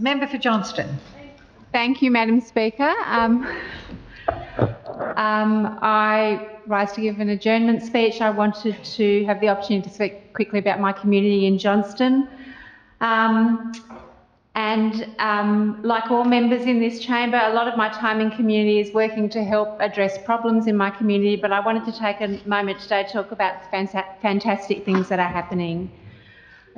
Member for Johnston. Thank you, Madam Speaker. I rise to give an adjournment speech. I wanted to have the opportunity to speak quickly about my community in Johnston. Like all members in this chamber, a lot of my time in community is working to help address problems in my community, but I wanted to take a moment today to talk about the fantastic things that are happening.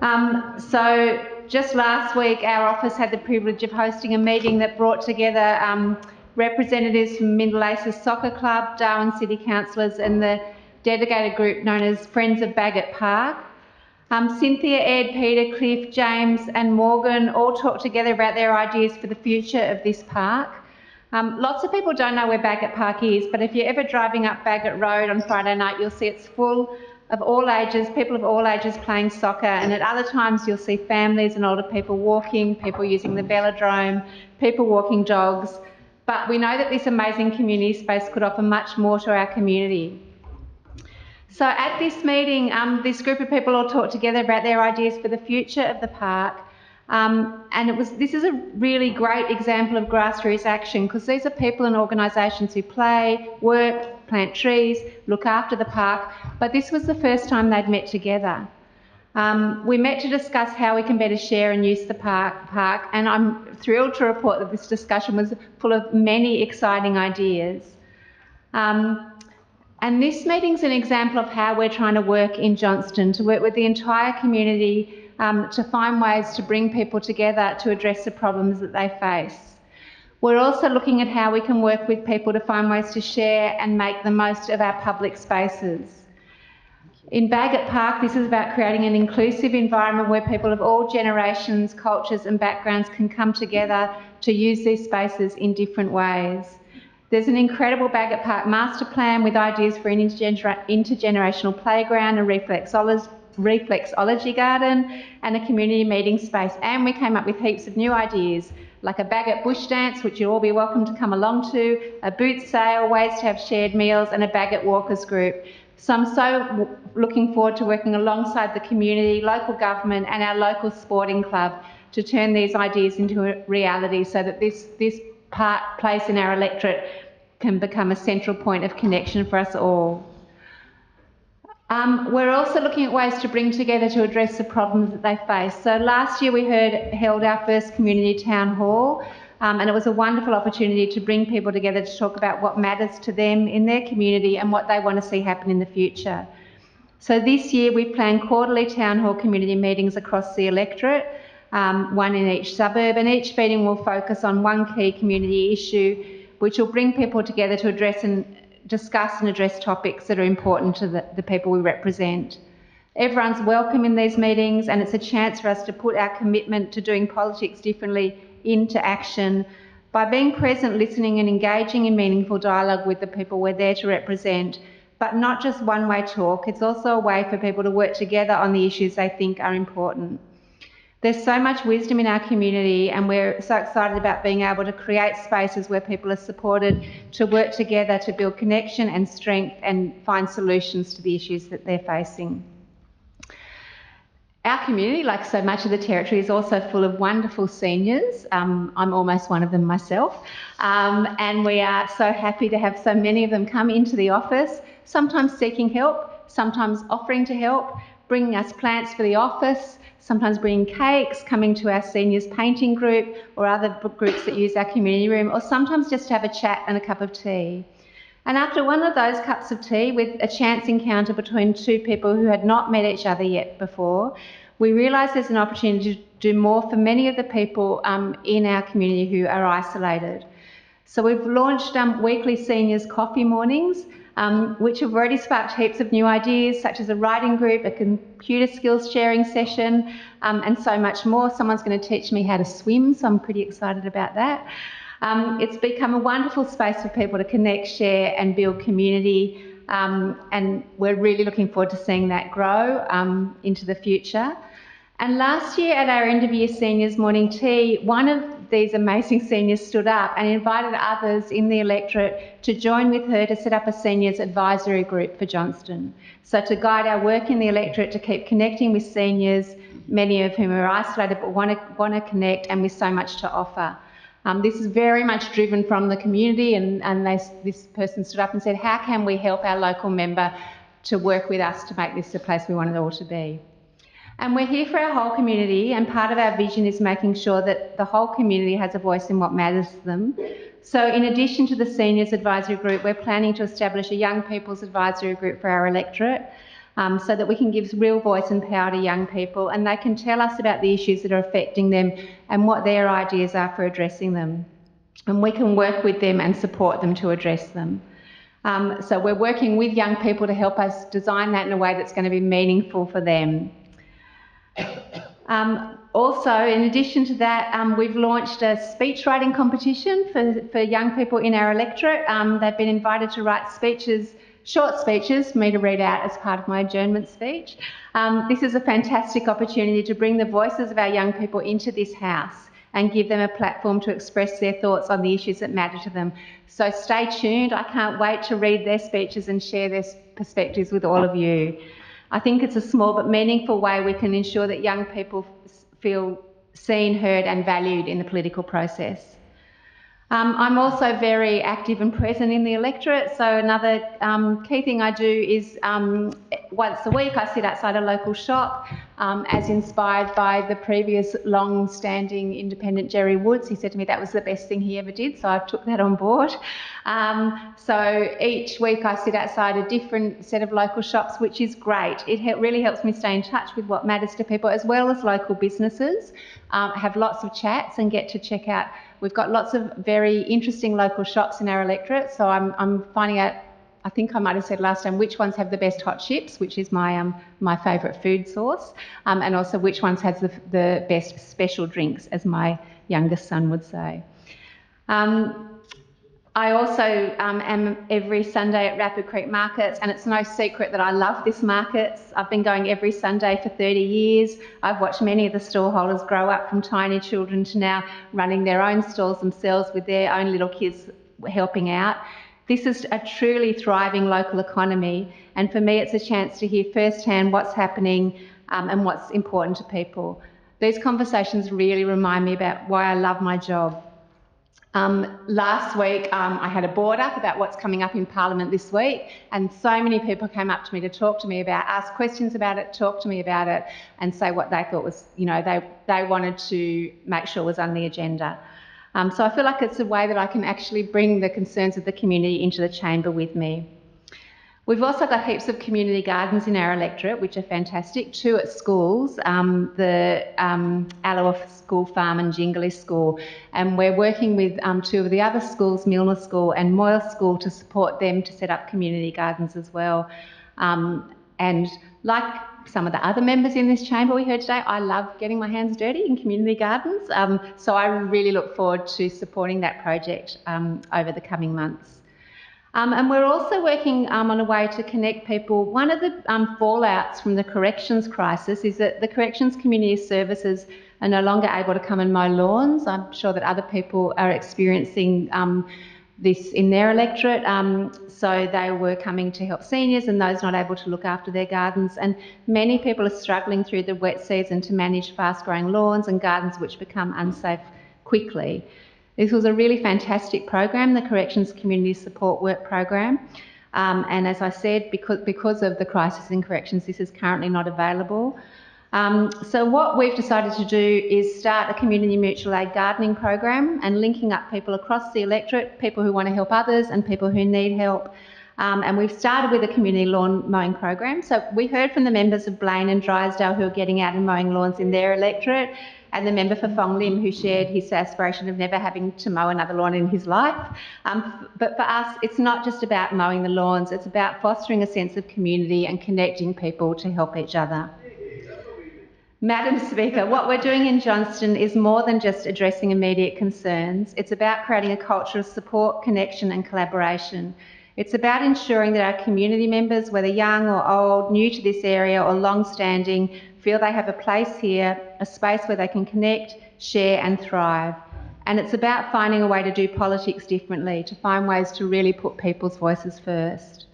So just last week, our office had the privilege of hosting a meeting that brought together representatives from Middle Aces Soccer Club, Darwin City Councillors and the delegated group known as Friends of Bagot Park. Cynthia, Ed, Peter, Cliff, James and Morgan all talked together about their ideas for the future of this park. Lots of people don't know where Bagot Park is, but if you're ever driving up Bagot Road on Friday night, you'll see it's full of all ages, people of all ages playing soccer, and at other times you'll see families and older people walking, people using the velodrome, people walking dogs. But we know that this amazing community space could offer much more to our community. So at this meeting, this group of people all talked together about their ideas for the future of the park. This is a really great example of grassroots action, because these are people and organisations who play, work, plant trees, look after the park, but this was the first time they'd met together. We met to discuss how we can better share and use the park, and I'm thrilled to report that this discussion was full of many exciting ideas. And this meeting's an example of how we're trying to work in Johnston, to work with the entire community to find ways to bring people together to address the problems that they face. We're also looking at how we can work with people to find ways to share and make the most of our public spaces. In Bagot Park, this is about creating an inclusive environment where people of all generations, cultures and backgrounds can come together to use these spaces in different ways. There's an incredible Bagot Park master plan with ideas for an intergenerational playground, a reflexology garden and a community meeting space. And we came up with heaps of new ideas, like a Bagot bush dance, which you'll all be welcome to come along to, a boot sale, ways to have shared meals and a Bagot walkers group. So I'm so looking forward to working alongside the community, local government and our local sporting club to turn these ideas into a reality so that this place in our electorate can become a central point of connection for us all. We're also looking at ways to bring together to address the problems that they face. So last year we held our first community town hall, and it was a wonderful opportunity to bring people together to talk about what matters to them in their community and what they want to see happen in the future. So this year we plan quarterly town hall community meetings across the electorate, one in each suburb, and each meeting will focus on one key community issue which will bring people together to discuss and address topics that are important to the people we represent. Everyone's welcome in these meetings, and it's a chance for us to put our commitment to doing politics differently into action by being present, listening and engaging in meaningful dialogue with the people we're there to represent, but not just one-way talk. It's also a way for people to work together on the issues they think are important. There's so much wisdom in our community, and we're so excited about being able to create spaces where people are supported to work together to build connection and strength and find solutions to the issues that they're facing. Our community, like so much of the Territory, is also full of wonderful seniors. I'm almost one of them myself. And we are so happy to have so many of them come into the office, sometimes seeking help, sometimes offering to help, bringing us plants for the office, sometimes bringing cakes, coming to our seniors painting group or other groups that use our community room, or sometimes just to have a chat and a cup of tea. And after one of those cups of tea, with a chance encounter between two people who had not met each other yet before, we realised there's an opportunity to do more for many of the people in our community who are isolated. So we've launched weekly seniors coffee mornings, which have already sparked heaps of new ideas, such as a writing group, a computer skills sharing session, and so much more. Someone's going to teach me how to swim, so I'm pretty excited about that. It's become a wonderful space for people to connect, share and build community, and we're really looking forward to seeing that grow into the future. And last year at our end of year seniors morning tea, one of these amazing seniors stood up and invited others in the electorate to join with her to set up a seniors advisory group for Johnston. So to guide our work in the electorate, to keep connecting with seniors, many of whom are isolated but want to connect and with so much to offer. This is very much driven from the community, and this person stood up and said, how can we help our local member to work with us to make this the place we want it all to be? And we're here for our whole community, and part of our vision is making sure that the whole community has a voice in what matters to them. So in addition to the Seniors Advisory Group, we're planning to establish a Young People's Advisory Group for our electorate, so that we can give real voice and power to young people, and they can tell us about the issues that are affecting them and what their ideas are for addressing them. And we can work with them and support them to address them. So we're working with young people to help us design that in a way that's going to be meaningful for them. Also, in addition to that, we've launched a speech writing competition for young people in our electorate. They've been invited to write speeches, short speeches for me to read out as part of my adjournment speech. This is a fantastic opportunity to bring the voices of our young people into this house and give them a platform to express their thoughts on the issues that matter to them. So stay tuned. I can't wait to read their speeches and share their perspectives with all of you. I think it's a small but meaningful way we can ensure that young people feel seen, heard and valued in the political process. I'm also very active and present in the electorate, so another key thing I do is once a week I sit outside a local shop, as inspired by the previous long-standing independent Jerry Woods. He said to me that was the best thing he ever did, so I took that on board. So each week I sit outside a different set of local shops, which is great. It really helps me stay in touch with what matters to people, as well as local businesses, have lots of chats and get to check out. We've got lots of very interesting local shops in our electorate, so I'm finding out, I think I might have said last time, which ones have the best hot chips, which is my favourite food source, and also which ones has the best special drinks, as my youngest son would say. I also am every Sunday at Rapid Creek Markets, and it's no secret that I love this market. I've been going every Sunday for 30 years. I've watched many of the stallholders grow up from tiny children to now running their own stalls themselves with their own little kids helping out. This is a truly thriving local economy, and for me it's a chance to hear firsthand what's happening and what's important to people. These conversations really remind me about why I love my job. Last week I had a board up about what's coming up in Parliament this week, and so many people came up to me to talk to me about, ask questions about it, talk to me about it and say what they thought was, they wanted to make sure was on the agenda. So I feel like it's a way that I can actually bring the concerns of the community into the chamber with me. We've also got heaps of community gardens in our electorate, which are fantastic, 2 at schools, the Alloa School Farm and Jingley School, and we're working with 2 of the other schools, Milner School and Moyle School, to support them to set up community gardens as well. And like some of the other members in this chamber we heard today, I love getting my hands dirty in community gardens, so I really look forward to supporting that project over the coming months. And we're also working on a way to connect people. One of the fallouts from the corrections crisis is that the corrections community services are no longer able to come and mow lawns. I'm sure that other people are experiencing this in their electorate. So they were coming to help seniors and those not able to look after their gardens. And many people are struggling through the wet season to manage fast-growing lawns and gardens which become unsafe quickly. This was a really fantastic program, the Corrections Community Support Work Program. And as I said, because of the crisis in corrections, this is currently not available. So what we've decided to do is start a community mutual aid gardening program and linking up people across the electorate, people who want to help others and people who need help. And we've started with a community lawn mowing program. So we heard from the members of Blaine and Drysdale who are getting out and mowing lawns in their electorate, and the member for Fong Lim who shared his aspiration of never having to mow another lawn in his life. But for us, it's not just about mowing the lawns, it's about fostering a sense of community and connecting people to help each other. Madam Speaker, what we're doing in Johnston is more than just addressing immediate concerns. It's about creating a culture of support, connection and collaboration. It's about ensuring that our community members, whether young or old, new to this area or long-standing, feel they have a place here, a space where they can connect, share and thrive. And it's about finding a way to do politics differently, to find ways to really put people's voices first.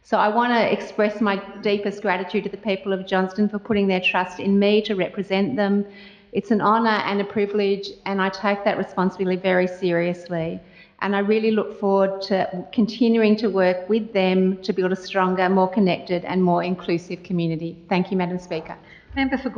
So I want to express my deepest gratitude to the people of Johnston for putting their trust in me to represent them. It's an honour and a privilege, and I take that responsibility very seriously. And I really look forward to continuing to work with them to build a stronger, more connected and more inclusive community. Thank you, Madam Speaker. Member for